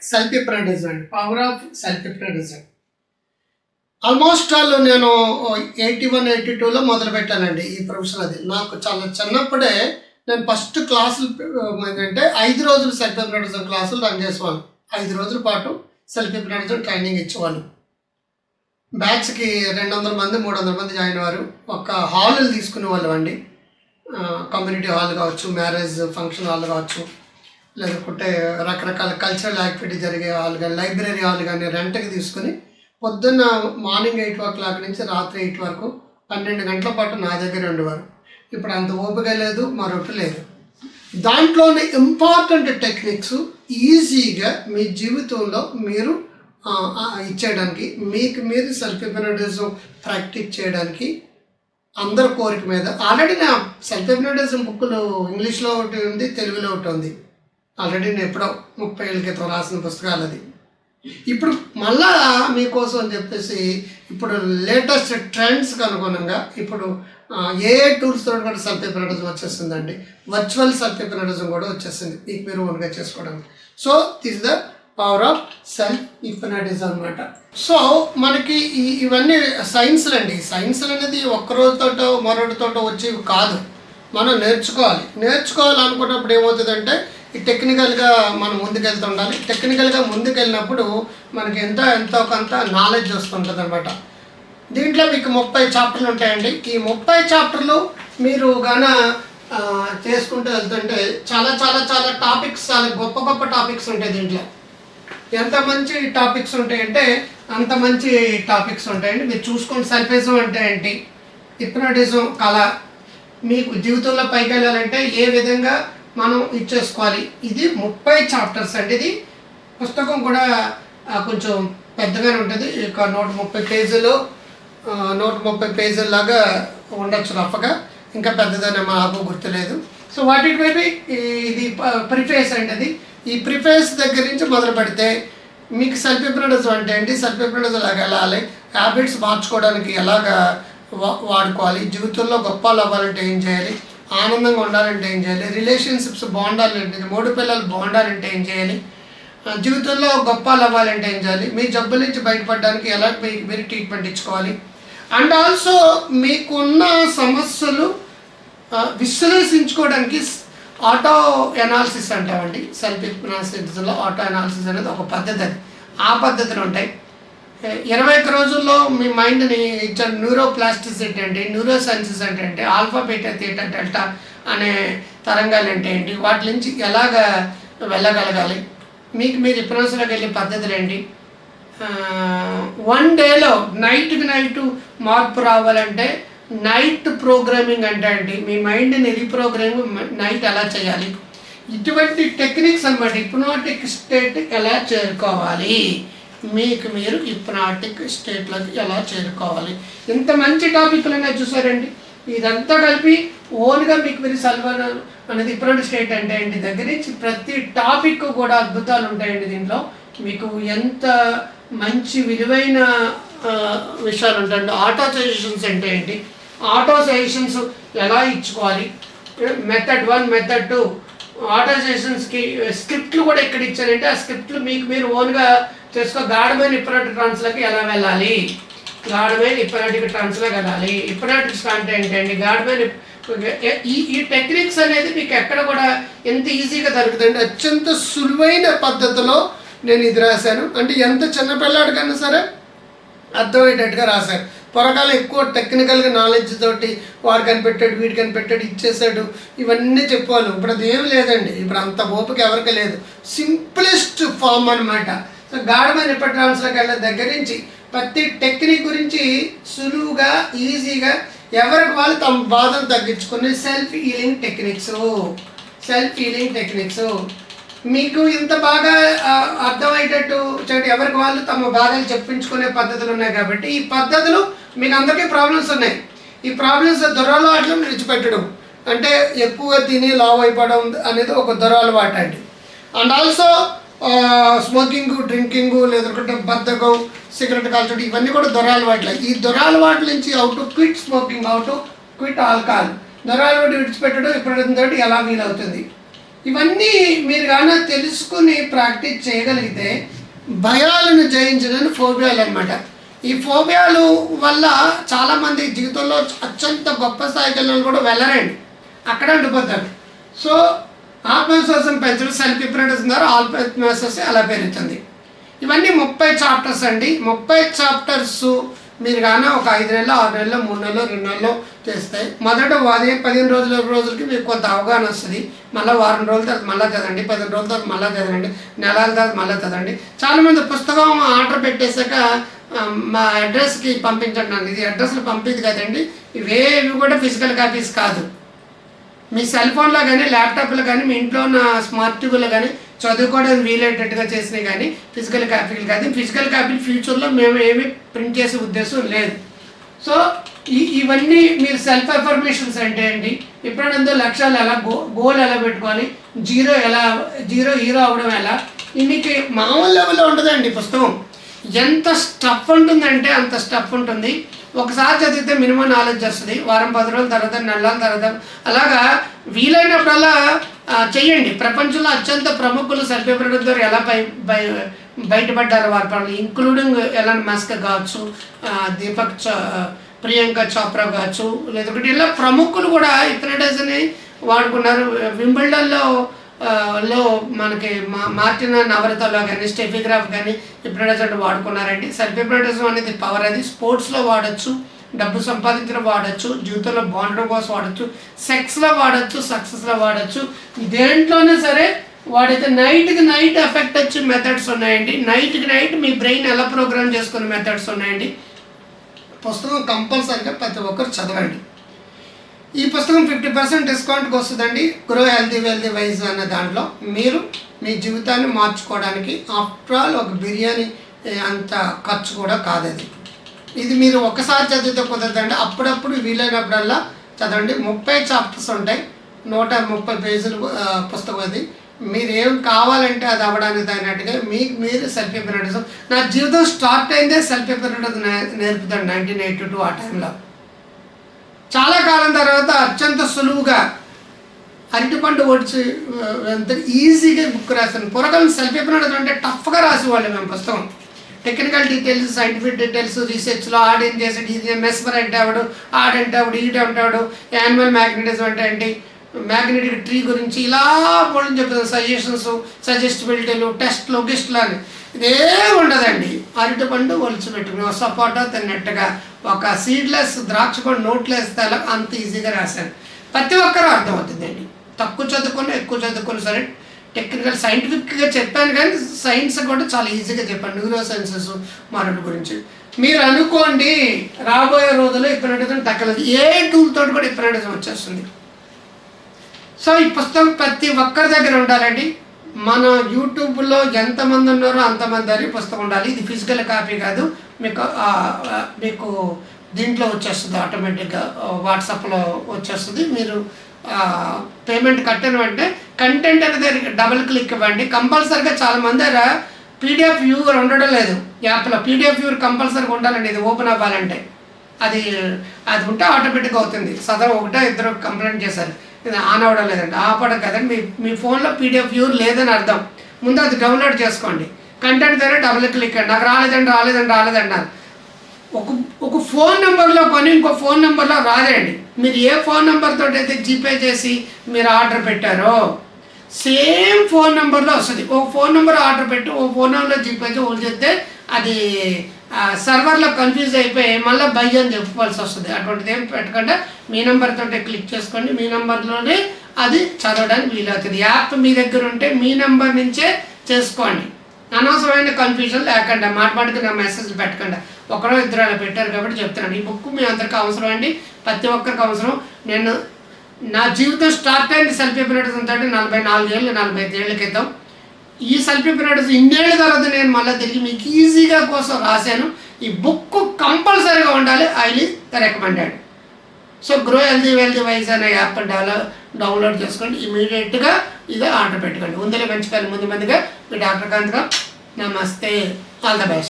Self hypnotism అండి. Power of self hypnotism. Almost all నేను 81, 82లో మొదలుపెట్టానండి ఈ ప్రొఫెషన్. అది నాకు చాలా చిన్నప్పుడే నేను ఫస్ట్ క్లాసులు ఏంటంటే 5 రోజులు సెల్ఫ్ హిప్నటిజం క్లాసులు రన్ చేసేవాళ్ళు. 5 రోజుల పాటు సెల్ఫ్ హిప్నటిజం ట్రైనింగ్ ఇచ్చేవాళ్ళు. బ్యాచ్కి 200 మంది 300 మంది జాయిన్ అయ్యారు. ఒక హాల్ తీసుకునే వాళ్ళు అండి. కమ్యూనిటీ హాల్ కావచ్చు, మ్యారేజ్ ఫంక్షన్ హాల్ కావచ్చు, లేకపోతే రకరకాల కల్చరల్ యాక్టివిటీ జరిగే హాల్ కానీ, లైబ్రరీ హాల్ కానీ రెంట్కి తీసుకుని పొద్దున్న మార్నింగ్ 8 నుంచి రాత్రి 8 వరకు 12 గంటల పాటు నా దగ్గర ఉండేవారు. ఇప్పుడు అంత ఓపిక లేదు, మరొకటి లేదు. దాంట్లోనే ఇంపార్టెంట్ టెక్నిక్స్ ఈజీగా మీ జీవితంలో మీరు ఇచ్చేయడానికి, మీకు మీరు సెల్ఫ్ హిప్నటిజం ప్రాక్టీస్ చేయడానికి అందరి కోరిక మీద ఆల్రెడీ నా సెల్ఫ్ హిప్నటిజం బుక్లు ఇంగ్లీష్లో ఒకటి ఉంది, తెలుగులో ఒకటి ఉంది. ఆల్రెడీ నేను ఎప్పుడో 30 ఏళ్ళ క్రితం రాసిన పుస్తకాలు అది. ఇప్పుడు మళ్ళా మీకోసం అని చెప్పేసి ఇప్పుడు లేటెస్ట్ ట్రెండ్స్కి అనుగుణంగా ఇప్పుడు ఏ టూల్స్ తోటి కూడా సెల్ఫ్ హిప్నటిజం వచ్చేసిందండి. వర్చువల్ సెల్ఫ్ హిప్నటిజం కూడా వచ్చేసింది మీకు మీరు ఓన్గా చేసుకోవడానికి. So this the power of self hypnotism అనమాట. సో మనకి ఇవన్నీ సైన్స్లు అండి. సైన్స్లు అనేది ఒక్కరోజుతోటో మరొకటితోటో వచ్చేవి కాదు, మనం నేర్చుకోవాలనుకున్నప్పుడు ఏమవుతుందంటే ఈ టెక్నికల్గా మనం ముందుకెళ్తూ ఉండాలి. టెక్నికల్గా ముందుకెళ్ళినప్పుడు మనకి ఎంతో కొంత నాలెడ్జ్ వస్తుంటుంది అనమాట. దీంట్లో మీకు 30 చాప్టర్లు ఉంటాయండి. ఈ 30 చాప్టర్లు మీరు గాన చేసుకుంటూ వెళ్తుంటే చాలా చాలా చాలా టాపిక్స్, చాలా గొప్ప టాపిక్స్ ఉంటాయి దీంట్లో. ఎంత మంచి టాపిక్స్ ఉంటాయంటే అంత మంచి టాపిక్స్ ఉంటాయండి. మీరు చూసుకోండి. సెల్ఫిజం అంటే ఏంటి, హిప్నటిజం కళ, మీకు జీవితంలో పైకి వెళ్ళాలంటే ఏ విధంగా మనం ఇచ్చేసుకోవాలి. ఇది 30 చాప్టర్స్ అండి. ఇది పుస్తకం కూడా కొంచెం పెద్దగానే ఉంటుంది. ఇక 130 పేజీలు 130 పేజీల లాగా ఉండొచ్చు రఫ్గా. ఇంకా పెద్దదనే మాకు గుర్తులేదు. So what it may be ఇది ప్రిఫేస్ అండి. అది ఈ ప్రిఫేస్ దగ్గర నుంచి మొదలు పెడితే మీకు సెల్ఫ్ హిప్నటిజం అంటే ఏంటి, సెల్ఫ్ హిప్నటిజం ఎలాగ వెళ్ళాలి, హ్యాబిట్స్ మార్చుకోవడానికి ఎలాగా వాడుకోవాలి, జీవితంలో గొప్పలు అవ్వాలంటే ఏం చేయాలి, ఆనందంగా ఉండాలంటే ఏం చేయాలి, రిలేషన్షిప్స్ బాగుండాలంటే, 3 పిల్లలు బాగుండాలంటే ఏం చేయాలి, జీవితంలో గొప్పలు అవ్వాలంటే ఏం చేయాలి, మీ జబ్బుల నుంచి బయటపడడానికి ఎలా మీరు ట్రీట్మెంట్ ఇచ్చుకోవాలి, అండ్ ఆల్సో మీకున్న సమస్యలు విశ్లేషించుకోవడానికి ఆటో ఎనాలిసిస్ అంటామండి. సెల్ఫ్ హిప్నటిజంలో ఆటో ఎనాలిసిస్ అనేది ఒక పద్ధతి. అది ఆ పద్ధతులు ఉంటాయి. 21 రోజుల్లో మీ మైండ్ని ఇచ్చిన న్యూరోప్లాస్టిసిటీ అంటే, న్యూరో సైన్సెస్ అంటే ఏంటి, ఆల్ఫా బీటా థీటా డెల్టా అనే తరంగాలు అంటే ఏంటి, వాటి నుంచి ఎలాగ వెళ్ళగలగాలి, మీకు మీరు హిప్నోసిస్లోకి వెళ్ళే పద్ధతులు ఏంటి, 1 డేలో నైట్కి నైట్ మార్పు రావాలంటే నైట్ ప్రోగ్రామింగ్ అంటే ఏంటి, మీ మైండ్ని రీప్రోగ్రామింగ్ నైట్ ఎలా చేయాలి, ఇటువంటి టెక్నిక్స్ అన్నమాట. హిప్నాటిక్ స్టేట్ ఎలా చేరుకోవాలి, మీకు మీరు హిప్నాటిక్ స్టేట్లోకి ఎలా చేరుకోవాలి, ఇంత మంచి టాపిక్లుగా చూసారండి. ఇదంతా కలిపి ఓన్గా మీకు మీరు సల్వర్ అనేది హిప్నాటిక్ స్టేట్ అంటే ఏంటి దగ్గర నుంచి ప్రతి టాపిక్ కూడా అద్భుతాలు ఉంటాయండి. దీంట్లో మీకు ఎంత మంచి విలువైన విషయాలు ఉంటాయండి. ఆటో సజెషన్స్ అంటే ఏంటి, ఆటో సజెషన్స్ ఎలా ఇచ్చుకోవాలి, మెథడ్ 1 మెథడ్ 2 ఆటో సజెషన్స్కి స్క్రిప్ట్లు కూడా ఎక్కడ ఇచ్చారంటే ఆ స్క్రిప్ట్లు మీకు మీరు ఓన్గా చేసుకో. గాఢమైన హిప్నాటిక్ ట్రాన్స్లోకి ఎలా వెళ్ళాలి, గాఢమైన హిప్నాటిక్ ట్రాన్స్లోకి వెళ్ళాలి. హిప్నాటిక్స్ అంటే ఏంటండి, గాఢమైన ఈ టెక్నిక్స్ అనేది మీకు ఎక్కడ కూడా ఎంత ఈజీగా దొరుకుతుంది. అత్యంత సులువైన పద్ధతిలో నేను ఇది రాశాను. అంటే ఎంత చిన్న పిల్లాడికన్నా సరే అర్థమయ్యేటట్టుగా రాశాను. పొరకాలం ఎక్కువ టెక్నికల్గా నాలెడ్జ్ తోటి వాడు కనిపెట్టాడు, వీడు కనిపెట్టాడు, ఇచ్చేసాడు, ఇవన్నీ చెప్పాలి. ఇప్పుడు అది ఏమి లేదండి. ఇప్పుడు అంత ఓపిక ఎవరికి లేదు. సింప్లెస్ట్ ఫామ్ అనమాట. సో గాఢమైన హిప్నాటిక్ ట్రాన్స్లోకి వెళ్ళే దగ్గర నుంచి ప్రతి టెక్నిక్ గురించి సులువుగా ఈజీగా ఎవరికి వాళ్ళు తమ బాధను తగ్గించుకునే సెల్ఫ్ హీలింగ్ టెక్నిక్స్ మీకు ఇంత బాగా అర్థమయ్యేటట్టు ఎవరికి వాళ్ళు తమ బాధలు చెప్పించుకునే పద్ధతులు ఉన్నాయి. కాబట్టి ఈ పద్ధతులు మీకు అందరికీ ప్రాబ్లమ్స్ ఉన్నాయి. ఈ ప్రాబ్లమ్స్ దురలవాట్లను విడిచిపెట్టడం అంటే ఎక్కువగా తిని లావ్ అయిపోవడం అనేది ఒక దురలవాటు అండి. అండ్ ఆల్సో స్మోకింగ్, డ్రింకింగ్, లేదంటే బద్ధకం, సిగరెట్ కాల్చడం, ఇవన్నీ కూడా దురలవాట్లే. ఈ దురలవాట్ల నుంచి how to quit smoking, how to quit alcohol, దురలవాటు విడిచిపెట్టడం ఇప్పుడు ఎలా వీలవుతుంది, ఇవన్నీ మీరు కానీ తెలుసుకుని ప్రాక్టీస్ చేయగలిగితే భయాలను జయించడానికి ఫోబియాలు అనమాట. ఈ ఫోబియాలు వల్ల చాలామంది జీవితంలో అత్యంత గొప్ప స్థాయికి వెళ్ళిన కూడా వెళ్ళరండి, అక్కడే ఉండిపోతారు. సో ఆత్మవిశ్వాసం పెంచడం సెల్ఫ్ ఇంప్రూవ్మెంట్ ద్వారా ఆత్మవిశ్వాసం ఎలా పెరుగుతుంది. ఇవన్నీ 30 చాప్టర్స్ అండి. 30 చాప్టర్స్ మీరు కానీ ఒక 5 నెలలు 6 నెలలు 3 నెలలు 2 నెలలు చేస్తాయి. మొదట అదే 15 రోజులకి మీకు కొంత అవగాహన వస్తుంది. మళ్ళీ వారం రోజుల తర్వాత మళ్ళీ చదవండి, 15 రోజుల తర్వాత మళ్ళీ చదవండి, నెలల తర్వాత మళ్ళీ చదవండి. చాలామంది పుస్తకం ఆర్డర్ పెట్టేశాక మా అడ్రస్కి పంపించండి నాకు, ఇది అడ్రస్లో పంపింది కదండి. ఇవేవి కూడా ఫిజికల్ కాపీస్ కాదు. మీ సెల్ ఫోన్లో కానీ ల్యాప్టాప్లో కానీ మీ ఇంట్లో ఉన్న స్మార్ట్ టీవీలో కానీ చదువుకోవడానికి వీలయ్యేటట్టుగా చేసినవి కానీ ఫిజికల్ కాపీలు కాదు. ఫిజికల్ కాపీలు ఫ్యూచర్లో మేము ఏమి ప్రింట్ చేసే ఉద్దేశం లేదు. సో ఇవన్నీ మీరు సెల్ఫ్ అఫర్మేషన్స్ అంటే ఏంటి, ఎప్పుడైనా లక్ష్యాలు ఎలా గోల్ ఎలా పెట్టుకోవాలి, జీరో హీరో అవ్వడం ఎలా, మీకు మామూలు లెవెల్లో ఉంటుందండి. పుస్తకం ఎంత స్టఫ్ ఉంటుందంటే అంత స్టఫ్ ఉంటుంది. ఒకసారి చదివితే మినిమం నాలెడ్జ్ వస్తుంది. వారం 10 రోజుల తర్వాత నెలల తర్వాత అలాగా వీలైనప్పుడల్లా చెయ్యండి. ప్రపంచంలో అత్యంత ప్రముఖులు సెల్ఫ్ ఇంప్రూవ్మెంట్ ద్వారా ఎలా బయటపడ్డారు వారి పనులు, ఇంక్లూడింగ్ ఎలాన్ మస్క్ కావచ్చు, ప్రియాంక చోప్రా కావచ్చు, లేదంటే ఇలా ప్రముఖులు కూడా హిప్నటైజర్ని వాడుకున్నారు. వింబుల్డన్లో మనకి మార్టిన్ నవరతలో కానీ స్టెఫీ గ్రాఫ్ కానీ హిప్నటైజర్ వాడుకున్నారండి. సెల్ఫ్ హిప్నటిజం అనేది పవర్, అది స్పోర్ట్స్లో వాడచ్చు, డబ్బు సంపాదించడం వాడచ్చు, జీవితంలో బాండడం కోసం వాడచ్చు, సెక్స్లో వాడచ్చు, సక్సెస్లో వాడచ్చు. దేంట్లోనే సరే వాడైతే నైట్కి నైట్ ఎఫెక్ట్ వచ్చే మెథడ్స్ ఉన్నాయండి. నైట్కి నైట్ మీ బ్రెయిన్ ఎలా ప్రోగ్రామ్ చేసుకునే మెథడ్స్ ఉన్నాయండి. పుస్తకం కంపల్సరీగా ప్రతి ఒక్కరు చదవండి. ఈ పుస్తకం 50% డిస్కౌంట్కి వస్తుందండి. గ్రో హెల్తీ వెల్తీ వైజ్ అన్న దాంట్లో మీరు మీ జీవితాన్ని మార్చుకోవడానికి ఆఫ్టర్ ఆల్ ఒక బిర్యానీ అంత ఖర్చు కూడా కాదది. ఇది మీరు ఒకసారి చదివితే కుదరదండి, అప్పుడప్పుడు వీలైనప్పుడల్లా చదవండి. 30 చాప్టర్స్ ఉంటాయి, 130 పేజీలు పుస్తకం అది. మీరు ఏం కావాలంటే అది అవ్వడానికి తగినట్టుగా మీరు సెల్ఫ్ ఇంప్రూవ్మెంట్. నా జీవితం స్టార్ట్ అయిందే సెల్ఫ్ ఇంప్రూవ్మెంట్ నేర్పుతాను 1982 ఆ టైంలో. చాలా కాలం తర్వాత అత్యంత సులువుగా అరటిపండు ఒడిచి ఎంత ఈజీగా బుక్ రాశాను. పూర్వకాలం సెల్ఫ్ ఇంప్రూవ్మెంట్ అంటే టఫ్గా రాసేవాళ్ళు మేము పుస్తకం. టెక్నికల్ డీటెయిల్స్, సైంటిఫిక్ డీటెయిల్స్, రీసెర్చ్లో ఆడేం చేసాడు, ఇది మెస్మర్ అంటే ఆవిడు, ఆడంటే ఆవిడు, ఈట అంటాడు, యానిమల్ మ్యాగ్నెటిజం అంటే ఏంటి, మ్యాగ్నెటిక్ ట్రీ గురించి ఇలా పోవడం చెప్తాను. సజెస్టిబిలిటీలు, టెస్ట్లు, గిస్ట్లు అని ఇదే ఉండదండి. అరటిపండు ఒలిచి పెట్టుకుని సపోటా తిన్నట్టుగా ఒక సీడ్లెస్ ద్రాక్ష పండు నోట్లో వేస్తే అలా అంత ఈజీగా రాశాను. ప్రతి ఒక్కరూ అర్థమవుతుందండి. తక్కువ చదువుకొని ఎక్కువ చదువుకొని సరే టెక్నికల్ సైంటిఫిక్గా చెప్పాను, కానీ సైన్స్ కూడా చాలా ఈజీగా చెప్పాను. న్యూరో సైన్సెస్ మరొకటి గురించి మీరు అనుకోండి. రాబోయే రోజుల్లో హిప్నటిజం తగ్గలేదు, ఏ టూల్ తోటి కూడా హిప్నటిజం వచ్చేస్తుంది. సో ఈ పుస్తకం ప్రతి ఒక్కరి దగ్గర ఉండాలండి. మన యూట్యూబ్లో ఎంతమంది ఉన్నారో అంతమంది దగ్గర పుస్తకం ఉండాలి. ఇది ఫిజికల్ కాపీ కాదు, మీకు దీంట్లో వచ్చేస్తుంది, ఆటోమేటిక్గా వాట్సాప్లో వచ్చేస్తుంది. మీరు పేమెంట్ కట్టిన వెంటనే కంటెంట్ అనేది డబుల్ క్లిక్ ఇవ్వండి. కంపల్సరీగా చాలామంది దగ్గర పీడిఎఫ్ వ్యూవర్ ఉండడం లేదు యాప్లో. పీడిఎఫ్ వ్యూవర్ కంపల్సరీగా ఉండాలండి, ఇది ఓపెన్ అవ్వాలంటే. అది ఉంటే ఆటోమేటిక్గా అవుతుంది. సదరు 1-2 కంప్లైంట్ చేశారు, ఇది ఆన్ అవ్వడం లేదండి. ఆపడం కదండి, మీ ఫోన్లో పీడిఎఫ్ వ్యూవర్ లేదని అర్థం. ముందు అది డౌన్లోడ్ చేసుకోండి. కంటెంట్ దగ్గర డబుల్ క్లిక్ అండి. నాకు రాలేదన్నారు. ఒక ఫోన్ నెంబర్లో కొని ఇంకో ఫోన్ నెంబర్లో రాదండి. మీరు ఏ ఫోన్ నెంబర్తో అయితే జీపే చేసి మీరు ఆర్డర్ పెట్టారో సేమ్ ఫోన్ నెంబర్లో వస్తుంది. ఒక ఫోన్ నెంబర్ ఆర్డర్ పెట్టి ఒక ఫోన్ నెంబర్లో జీపే చేస్తే అది సర్వర్లో కన్ఫ్యూజ్ అయిపోయి మళ్ళీ బై అని చెప్పుకోవాల్సి వస్తుంది. అటువంటిది ఏం పెట్టకుండా మీ నెంబర్తో క్లిక్ చేసుకోండి. మీ నెంబర్లోనే అది చదవడానికి వీలవుతుంది. యాప్ మీ దగ్గర ఉంటే మీ నెంబర్ నుంచే చేసుకోండి. అనవసరమైన కన్ఫ్యూజన్ లేకుండా మాటికి నా మెసేజ్ పెట్టకుండా. ఒకరో ఇద్దరు అలా పెట్టారు కాబట్టి చెప్తున్నాను. ఈ బుక్ మీ అందరికీ అవసరం అండి, ప్రతి ఒక్కరికి అవసరం. నేను నా జీవితం స్టార్ట్ అయింది సెల్ఫ్ హిప్నటిజం తోటి 45 ఏళ్ళ క్రితం. ఈ సెల్ఫ్ హిప్నటిజం ఇన్నేళ్ళ తర్వాత నేను మళ్ళీ తిరిగి మీకు ఈజీగా కోసం రాశాను. ఈ బుక్ కంపల్సరీగా ఉండాలి, highly recommended. So grow healthy wealthy wise అనే యాప్ డౌన్లోడ్ చేసుకోండి. ఇమీడియట్గా ఇదే ఆర్డర్ పెట్టుకోండి. ముందులే మంచి ముందుగా మీ డాక్టర్ కాంత్ గారు. నమస్తే, ఆల్ ద బెస్ట్.